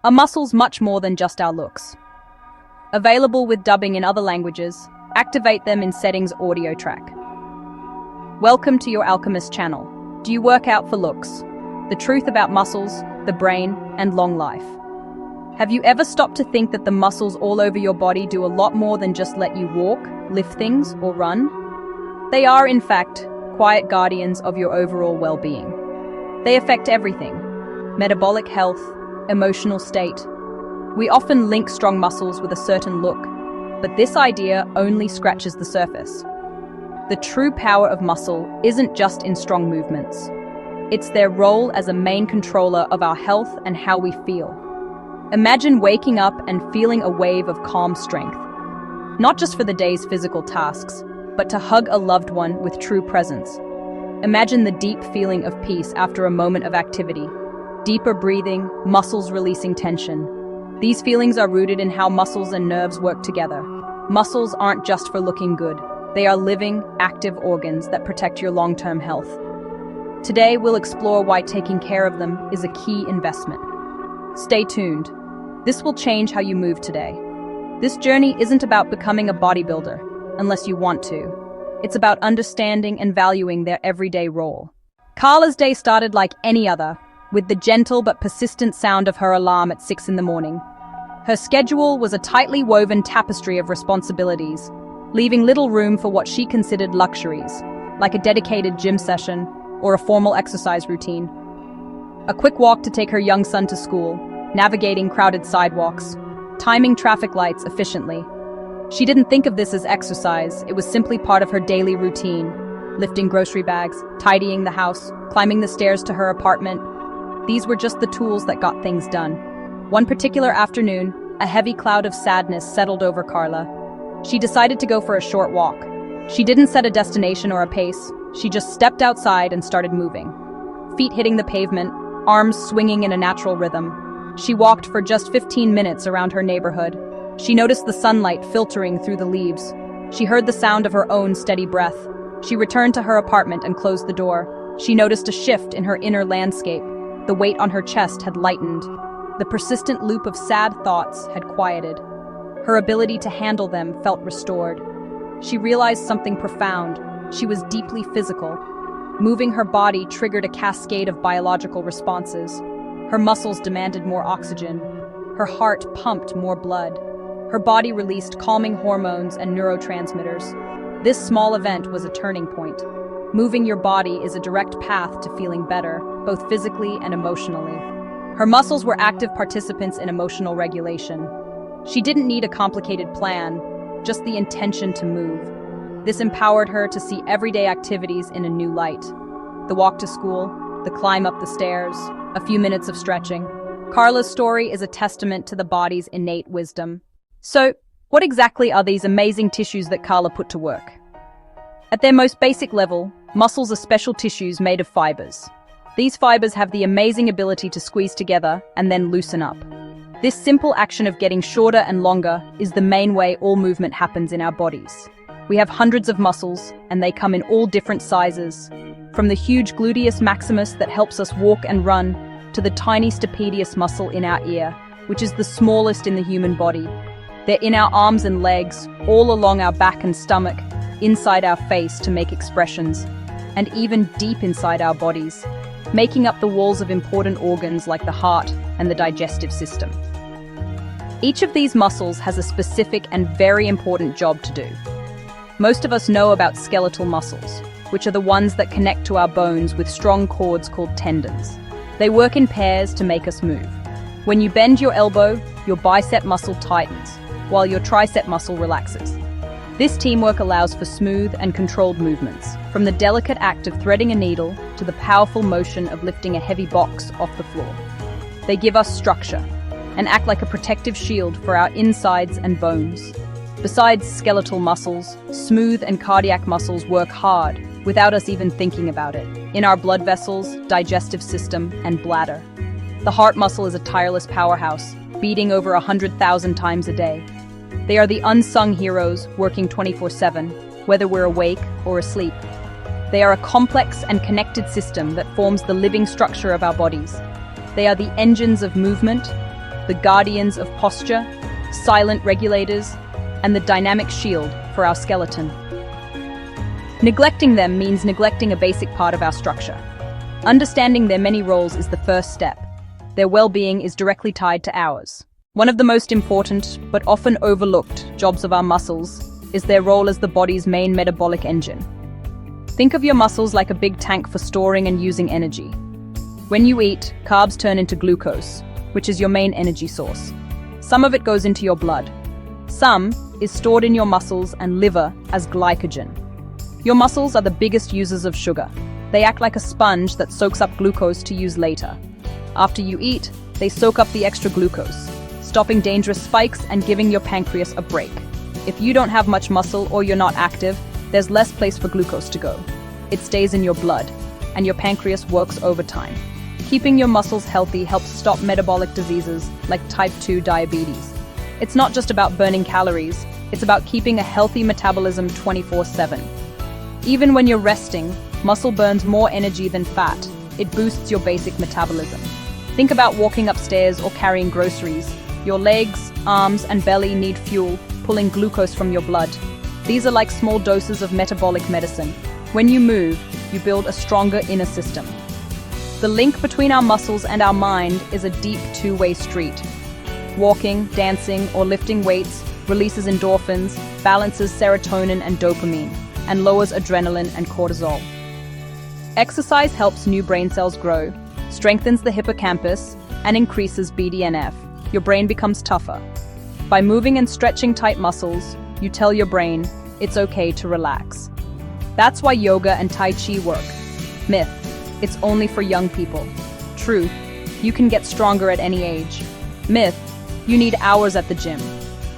Are muscles much more than just our looks? Available with dubbing in other languages, activate them in Settings audio track. Welcome to your Alchemist channel. Do you work out for looks? The truth about muscles, the brain, and long life. Have you ever stopped to think that the muscles all over your body do a lot more than just let you walk, lift things, or run? They are, in fact, quiet guardians of your overall well-being. They affect everything: metabolic health, emotional state. We often link strong muscles with a certain look, but this idea only scratches the surface. The true power of muscle isn't just in strong movements. It's their role as a main controller of our health and how we feel. Imagine waking up and feeling a wave of calm strength, not just for the day's physical tasks, but to hug a loved one with true presence. Imagine the deep feeling of peace after a moment of activity. Deeper breathing, muscles releasing tension. These feelings are rooted in how muscles and nerves work together. Muscles aren't just for looking good. They are living, active organs that protect your long-term health. Today, we'll explore why taking care of them is a key investment. Stay tuned. This will change how you move today. This journey isn't about becoming a bodybuilder, unless you want to. It's about understanding and valuing their everyday role. Carla's day started like any other, with the gentle but persistent sound of her alarm at 6 in the morning. Her schedule was a tightly woven tapestry of responsibilities, leaving little room for what she considered luxuries, like a dedicated gym session or a formal exercise routine. A quick walk to take her young son to school, navigating crowded sidewalks, timing traffic lights efficiently. She didn't think of this as exercise, it was simply part of her daily routine, lifting grocery bags, tidying the house, climbing the stairs to her apartment. These were just the tools that got things done. One particular afternoon, a heavy cloud of sadness settled over Carla. She decided to go for a short walk. She didn't set a destination or a pace, she just stepped outside and started moving. Feet hitting the pavement, arms swinging in a natural rhythm. She walked for just 15 minutes around her neighborhood. She noticed the sunlight filtering through the leaves. She heard the sound of her own steady breath. She returned to her apartment and closed the door. She noticed a shift in her inner landscape. The weight on her chest had lightened. The persistent loop of sad thoughts had quieted. Her ability to handle them felt restored. She realized something profound. She was deeply physical. Moving her body triggered a cascade of biological responses. Her muscles demanded more oxygen. Her heart pumped more blood. Her body released calming hormones and neurotransmitters. This small event was a turning point. Moving your body is a direct path to feeling better, both physically and emotionally. Her muscles were active participants in emotional regulation. She didn't need a complicated plan, just the intention to move. This empowered her to see everyday activities in a new light. The walk to school, the climb up the stairs, a few minutes of stretching. Carla's story is a testament to the body's innate wisdom. So, what exactly are these amazing tissues that Carla put to work? At their most basic level, muscles are special tissues made of fibers. These fibers have the amazing ability to squeeze together and then loosen up. This simple action of getting shorter and longer is the main way all movement happens in our bodies. We have hundreds of muscles, and they come in all different sizes, from the huge gluteus maximus that helps us walk and run, to the tiny stapedius muscle in our ear, which is the smallest in the human body. They're in our arms and legs, all along our back and stomach, inside our face to make expressions, and even deep inside our bodies, making up the walls of important organs like the heart and the digestive system. Each of these muscles has a specific and very important job to do. Most of us know about skeletal muscles, which are the ones that connect to our bones with strong cords called tendons. They work in pairs to make us move. When you bend your elbow, your bicep muscle tightens, while your tricep muscle relaxes. This teamwork allows for smooth and controlled movements, from the delicate act of threading a needle to the powerful motion of lifting a heavy box off the floor. They give us structure and act like a protective shield for our insides and bones. Besides skeletal muscles, smooth and cardiac muscles work hard without us even thinking about it, in our blood vessels, digestive system, and bladder. The heart muscle is a tireless powerhouse, beating over 100,000 times a day. They are the unsung heroes, working 24/7, whether we're awake or asleep. They are a complex and connected system that forms the living structure of our bodies. They are the engines of movement, the guardians of posture, silent regulators, and the dynamic shield for our skeleton. Neglecting them means neglecting a basic part of our structure. Understanding their many roles is the first step. Their well-being is directly tied to ours. One of the most important, but often overlooked, jobs of our muscles is their role as the body's main metabolic engine. Think of your muscles like a big tank for storing and using energy. When you eat, carbs turn into glucose, which is your main energy source. Some of it goes into your blood. Some is stored in your muscles and liver as glycogen. Your muscles are the biggest users of sugar. They act like a sponge that soaks up glucose to use later. After you eat, they soak up the extra glucose, stopping dangerous spikes and giving your pancreas a break. If you don't have much muscle or you're not active, there's less place for glucose to go. It stays in your blood, and your pancreas works overtime. Keeping your muscles healthy helps stop metabolic diseases like type 2 diabetes. It's not just about burning calories, it's about keeping a healthy metabolism 24/7. Even when you're resting, muscle burns more energy than fat. It boosts your basic metabolism. Think about walking upstairs or carrying groceries. Your legs, arms, and belly need fuel, pulling glucose from your blood. These are like small doses of metabolic medicine. When you move, you build a stronger inner system. The link between our muscles and our mind is a deep two-way street. Walking, dancing, or lifting weights releases endorphins, balances serotonin and dopamine, and lowers adrenaline and cortisol. Exercise helps new brain cells grow, strengthens the hippocampus, and increases BDNF. Your brain becomes tougher. By moving and stretching tight muscles, you tell your brain it's okay to relax. That's why yoga and Tai Chi work. Myth: it's only for young people. Truth: you can get stronger at any age. Myth: you need hours at the gym.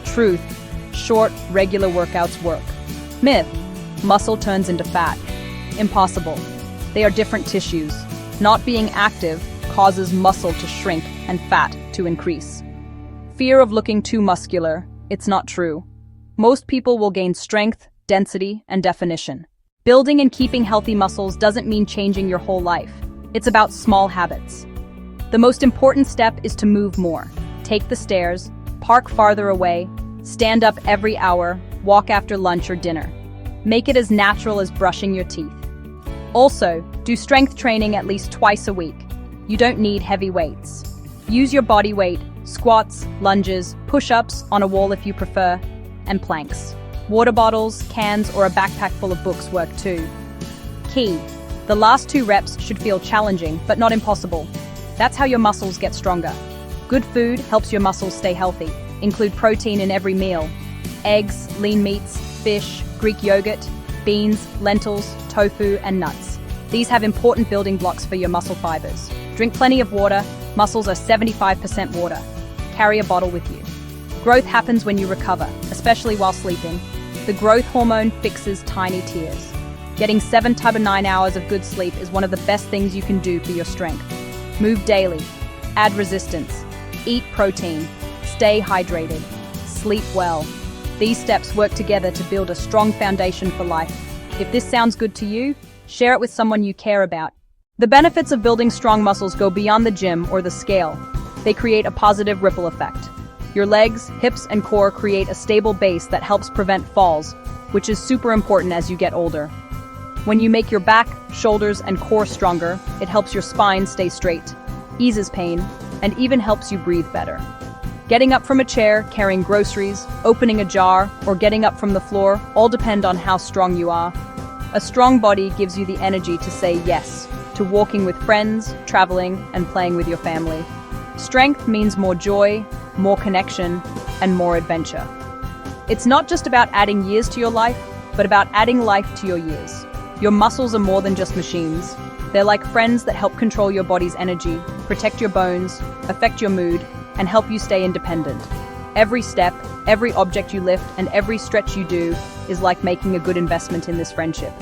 Truth: short, regular workouts work. Myth: muscle turns into fat. Impossible. They are different tissues. Not being active causes muscle to shrink and fat to increase. Fear of looking too muscular: it's not true. Most people will gain strength, density, and definition. Building and keeping healthy muscles doesn't mean changing your whole life. It's about small habits. The most important step is to move more. Take the stairs, park farther away, stand up every hour, walk after lunch or dinner. Make it as natural as brushing your teeth. Also, do strength training at least twice a week. You don't need heavy weights. Use your body weight, squats, lunges, push-ups on a wall if you prefer, and planks. Water bottles, cans, or a backpack full of books work too. Key: the last 2 reps should feel challenging, but not impossible. That's how your muscles get stronger. Good food helps your muscles stay healthy. Include protein in every meal. Eggs, lean meats, fish, Greek yogurt, beans, lentils, tofu, and nuts. These have important building blocks for your muscle fibers. Drink plenty of water. Muscles are 75% water. Carry a bottle with you. Growth happens when you recover, especially while sleeping. The growth hormone fixes tiny tears. Getting 7 to 9 hours of good sleep is one of the best things you can do for your strength. Move daily. Add resistance. Eat protein. Stay hydrated. Sleep well. These steps work together to build a strong foundation for life. If this sounds good to you, share it with someone you care about. The benefits of building strong muscles go beyond the gym or the scale. They create a positive ripple effect. Your legs, hips, and core create a stable base that helps prevent falls, which is super important as you get older. When you make your back, shoulders, and core stronger, it helps your spine stay straight, eases pain, and even helps you breathe better. Getting up from a chair, carrying groceries, opening a jar, or getting up from the floor all depend on how strong you are. A strong body gives you the energy to say yes to walking with friends, traveling, and playing with your family. Strength means more joy, more connection, and more adventure. It's not just about adding years to your life, but about adding life to your years. Your muscles are more than just machines. They're like friends that help control your body's energy, protect your bones, affect your mood, and help you stay independent. Every step, every object you lift, and every stretch you do is like making a good investment in this friendship.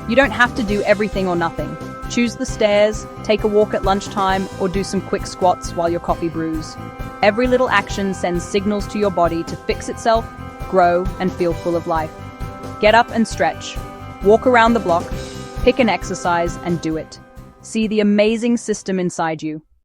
You don't have to do everything or nothing. Choose the stairs, take a walk at lunchtime, or do some quick squats while your coffee brews. Every little action sends signals to your body to fix itself, grow, and feel full of life. Get up and stretch. Walk around the block, pick an exercise, and do it. See the amazing system inside you.